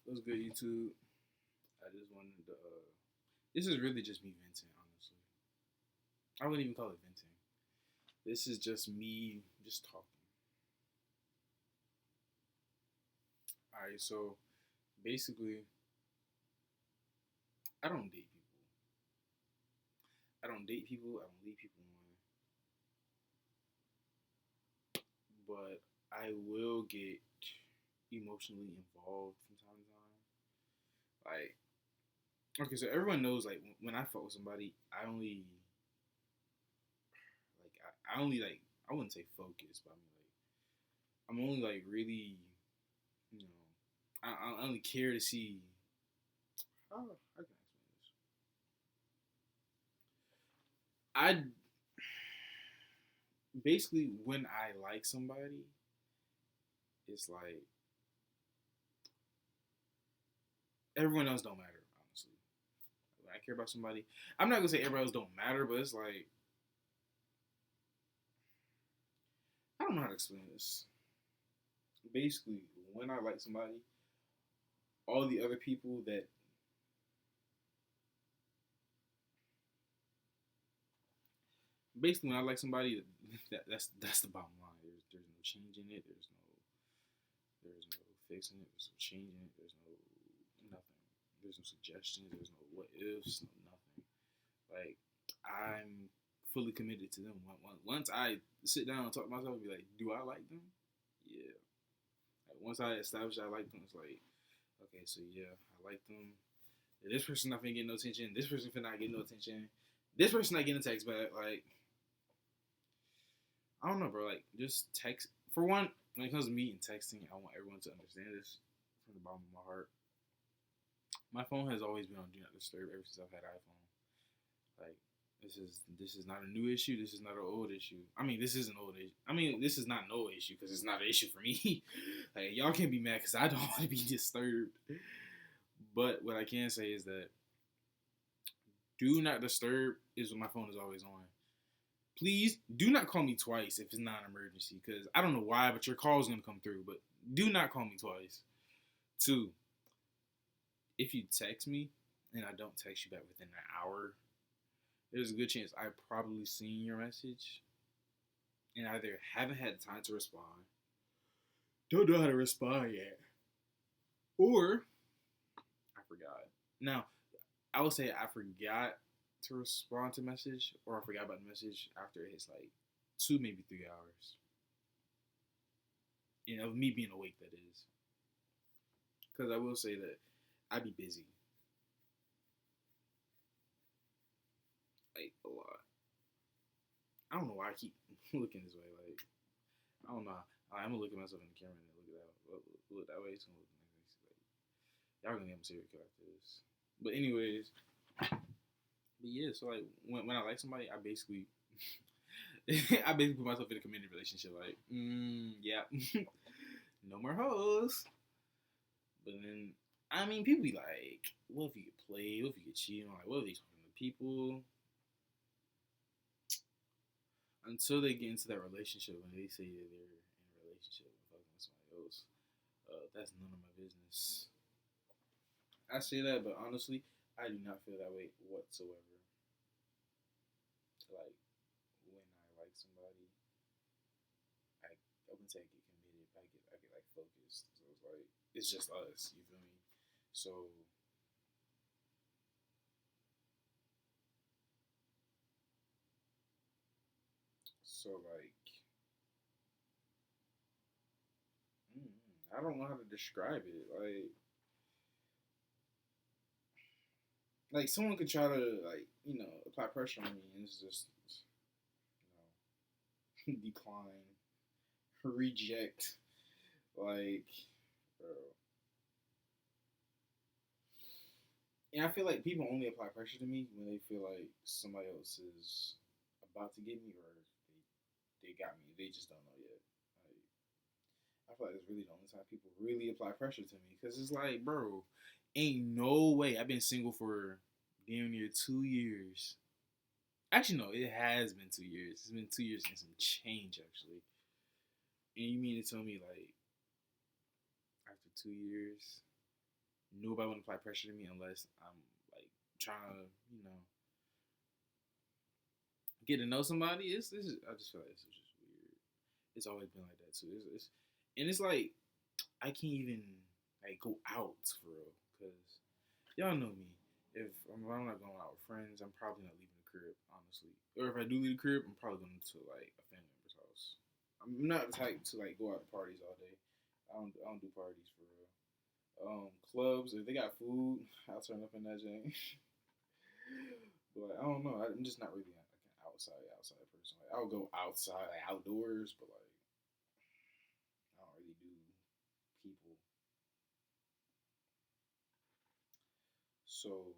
What's good, YouTube? I just wanted to. This is really just me venting, honestly. I wouldn't even call it venting. This is just me just talking. Alright, so basically, I don't date people. I don't date people. I don't lead people on. But I will get emotionally involved from time to time. Like, okay, so everyone knows, like, when I fuck with somebody, I only I only like I wouldn't say focus, but I mean like I'm only like really, you know, I only care to see. How can I explain this? I basically when I like somebody, it's like everyone else don't matter. Honestly, when I care about somebody, I'm not gonna say everybody else don't matter, but it's like I don't know how to explain this. Basically, when I like somebody, all the other people that basically when I like somebody, that's the bottom line. There's no change in it. There's no fixing it. There's no changing it. There's no nothing. There's no suggestions. There's no what ifs. No nothing. Like I'm fully committed to them. Once I sit down and talk to myself and be like, do I like them? Yeah. Like once I establish I like them, it's like, okay, so yeah, I like them. This person not finna get no attention. This person finna not get no attention. This person not getting a text back. Like I don't know, bro. Like just text. For one, when it comes to me and texting, I want everyone to understand this from the bottom of my heart. My phone has always been on Do Not Disturb ever since I've had iPhone. Like this is not a new issue. This is not an old issue. I mean, this is an old issue. I mean, this is not no issue because it's not an issue for me. Like y'all can't be mad because I don't want to be disturbed. But what I can say is that Do Not Disturb is when my phone is always on. Please do not call me twice if it's not an emergency because I don't know why, but your call is gonna come through. But do not call me twice. Two, if you text me and I don't text you back within an hour, there's a good chance I've probably seen your message and either haven't had time to respond, don't know how to respond yet, or I forgot. Now, I would say I forgot to respond to message or I forgot about the message after it's like 2 maybe 3 hours. You know, me being awake, that is. Because I will say that I be busy, like a lot. I don't know why I keep looking this way. Like I don't know. I'm gonna look at myself in the camera and then look that way. It's gonna look nice. Like, y'all gonna get a serial killer after this. But anyways, but yeah. So like when I like somebody, I basically I basically put myself in a committed relationship. Like, yeah, no more hoes. But then I mean, people be like, what if you get played? What if you get cheated on? Like, what if they talking to people? Until they get into that relationship when they say that they're in a relationship with fucking somebody else, that's none of my business. I say that, but honestly, I do not feel that way whatsoever. Like when I like somebody, I wouldn't say I get committed, but I get like focused. So it's like it's just us. You feel me? So like I don't know how to describe it. Like someone could try to like apply pressure on me, and it's just decline, reject, like, bro. And I feel like people only apply pressure to me when they feel like somebody else is about to get me or they got me. They just don't know yet. Like, I feel like it's really the only time people really apply pressure to me because it's like, bro, ain't no way. I've been single for damn near 2 years. Actually, no, it has been 2 years. It's been 2 years and some change, actually. And you mean to tell me, like, after 2 years, Nobody want to apply pressure to me unless I'm like trying to, get to know somebody. I just feel like it's just weird. It's always been like that too. And it's like I can't even like go out for real because y'all know me. If I'm not going out with friends, I'm probably not leaving the crib, honestly. Or if I do leave the crib, I'm probably going to like a family member's house. I'm not the type to like go out to parties all day. I don't do parties for real. Clubs, if they got food, I'll turn up in that joint. But I don't know. I'm just not really like an outside person. Like I'll go outside, like outdoors, but like I don't really do people. So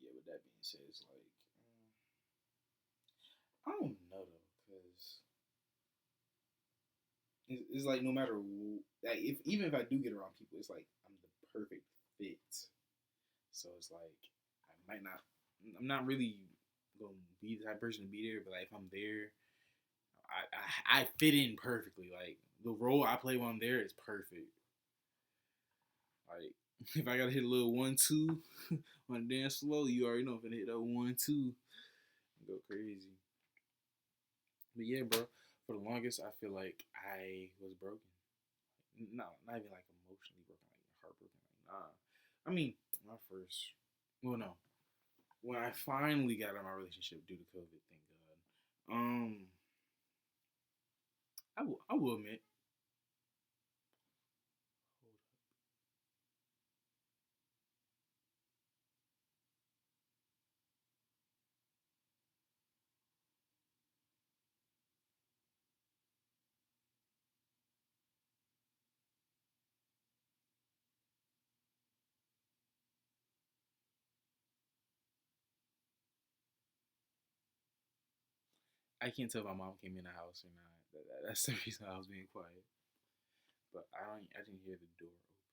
yeah. With that being said, it's like I don't know though, cause it's like no matter like if even if I do get around people, it's like I'm the perfect fit. So it's like I might not. I'm not really gonna be the type of person to be there, but like if I'm there, I fit in perfectly. Like the role I play when I'm there is perfect. Like if I gotta hit a little 1-2 on the dance floor, you already know I'm gonna hit that 1-2 and go crazy. But yeah, bro. For the longest, I feel like I was broken. Not even like emotionally broken, like heartbroken. Like nah. I mean, my first. Well, no. When I finally got out of my relationship due to COVID, thank God. I will admit. I can't tell if my mom came in the house or not. That's the reason I was being quiet. But I don't. I didn't hear the door open,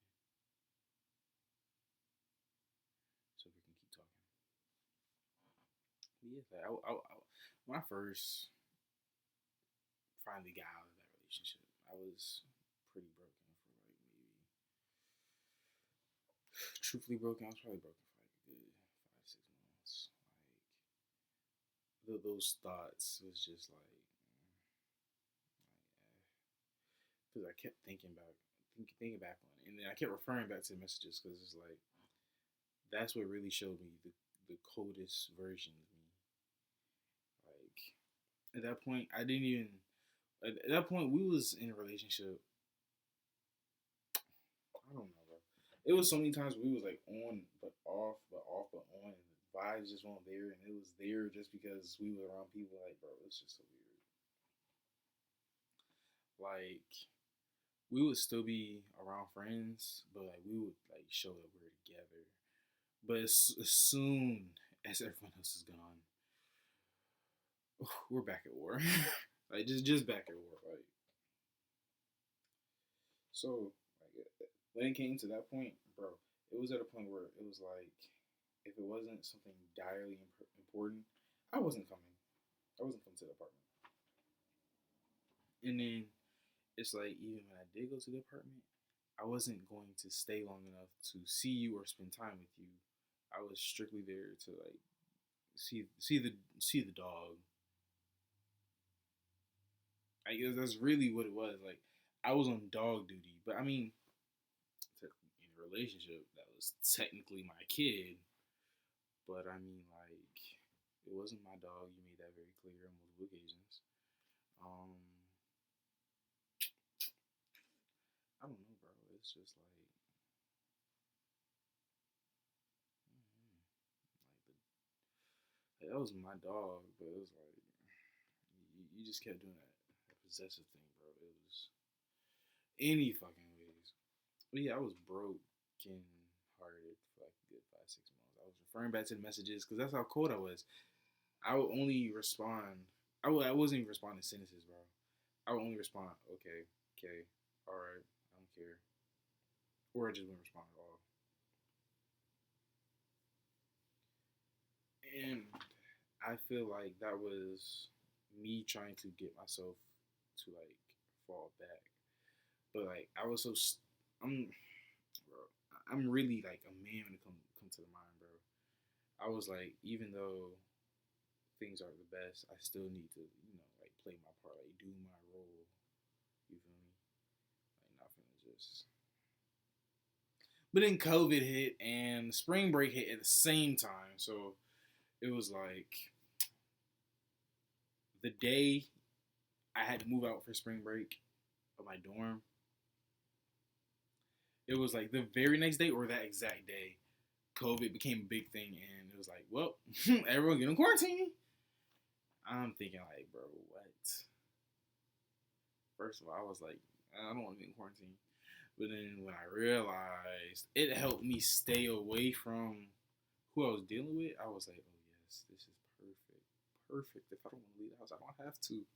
so we can keep talking. But yeah, like, when I first finally got out of that relationship, I was pretty broken for like maybe, truthfully broken. I was probably broken for like a good 5 6 months. Like those thoughts was just like, because I kept thinking back on it, and then I kept referring back to the messages because it's like that's what really showed me the coldest version of me. Like at that point, I didn't even. At that point, we was in a relationship. I don't know, bro. It was so many times we was like on but off, but off but on, and the vibes just weren't there, and it was there just because we were around people. Like, bro, it's just so weird. Like, we would still be around friends, but like we would like show that we're together. But as soon as everyone else is gone, we're back at war. Like just back at war. Like so, like when it came to that point, bro, it was at a point where it was like, if it wasn't something direly important, I wasn't coming. I wasn't coming to the apartment. And then it's like even when I did go to the apartment, I wasn't going to stay long enough to see you or spend time with you. I was strictly there to like see the dog. I guess that's really what it was. Like I was on dog duty, but I mean, in a relationship that was technically my kid, but I mean like it wasn't my dog. You made that very clear on multiple occasions. Um, I don't know, bro. It's just like, like that was my dog, but it was like you just kept doing that possessive thing, bro. It was any fucking ways. But yeah, I was broken hearted for like a good 5 6 months. I was referring back to the messages because that's how cold I was. I would only respond. I wasn't even responding to sentences, bro. I would only respond, okay, okay, all right, I don't care, or I just wouldn't respond at all. And I feel like that was me trying to get myself to like fall back. But like I was so I'm bro, I'm really like a man when it come to the mind, bro. I was like, even though things aren't the best, I still need to, like play my part, like do my role. You feel me? Like not finna just. But then COVID hit and spring break hit at the same time, so it was like the day I had to move out for spring break of my dorm. It was like the very next day or that exact day, COVID became a big thing, and it was like, well, everyone getting quarantine. I'm thinking like, bro, what? First of all, I was like, I don't want to be in quarantine. But then when I realized it helped me stay away from who I was dealing with, I was like, oh yes, this is perfect. Perfect. If I don't want to leave the house, I don't have to.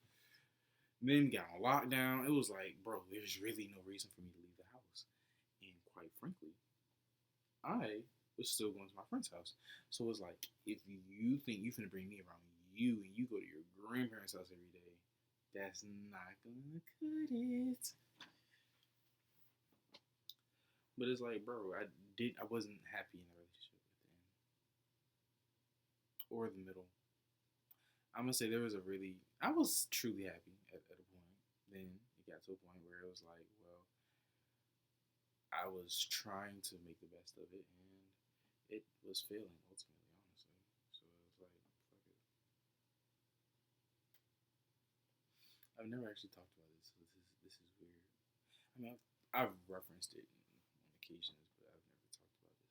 And then got on lockdown. It was like, bro, there's really no reason for me to leave the house. And quite frankly, I was still going to my friend's house. So it was like, if you think you finna bring me around you and you go to your grandparents' house every day, that's not gonna cut it. But it's like, bro, I wasn't happy in the relationship at the end or the middle. I'm gonna say I was truly happy at a point. Then it got to a point where it was like, well, I was trying to make the best of it, and it was failing ultimately, honestly. So it was like, fuck it. I've never actually talked about this, so this is weird. I mean, I've referenced it on occasions, but I've never talked about this.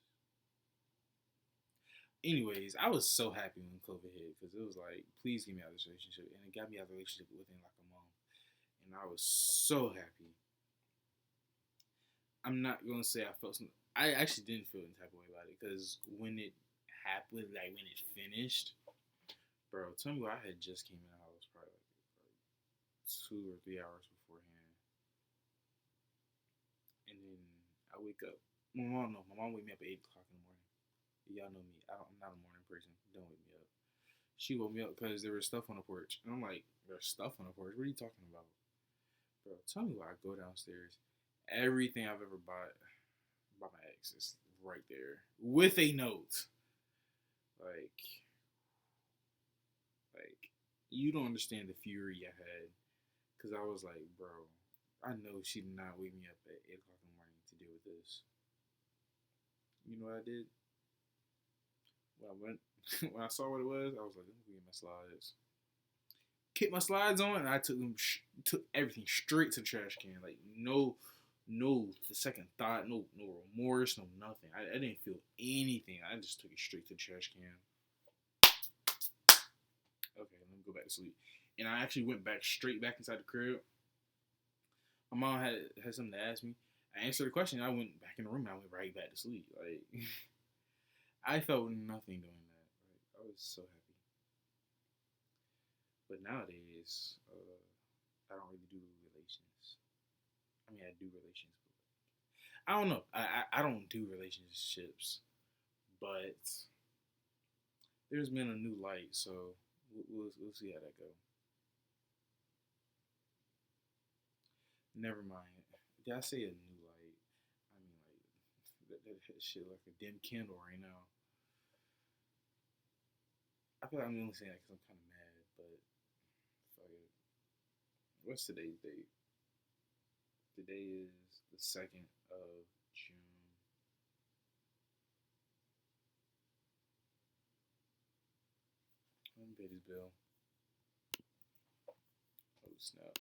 Anyways, I was so happy when COVID hit because it was like, please get me out of this relationship, and it got me out of the relationship within like a month, and I was so happy. I'm not gonna say I felt some. I actually didn't feel any type of way about it because when it happened, like when it finished, bro, tell me what I had just came in the house probably like 2 or 3 hours beforehand, and then I wake up. My mom, no, my mom wake me up at 8 o'clock in the morning. Y'all know me. I'm not a morning person. Don't wake me up. She woke me up because there was stuff on the porch, and I'm like, "There's stuff on the porch. What are you talking about, bro? Tell me why I go downstairs. Everything I've ever bought by my ex is right there with a note. Like, like you don't understand the fury I had because I was like, bro, I know she did not wake me up at 8 o'clock in the morning to deal with this. You know what I did? When I went, when I saw what it was, I was like, let me get my slides. Kicked my slides on, and I took everything straight to the trash can. Like no, the second thought, no remorse, no nothing. I didn't feel anything. I just took it straight to the trash can. Okay, let me go back to sleep. And I actually went back straight back inside the crib. My mom had something to ask me. I answered the question. I went back in the room. And I went right back to sleep. Like I felt nothing doing that. Like, I was so happy. But nowadays, I don't really do relations. I mean, I do relations, but I don't know. I don't do relationships, but there's been a new light, so we'll see how that go. Never mind. Did I say a new light? I mean, like that shit like a dim candle right now. I feel like I'm only saying that because I'm kind of mad, but fuck it. What's today's date? Today is the 2nd of June. Let me pay this bill. Oh snap!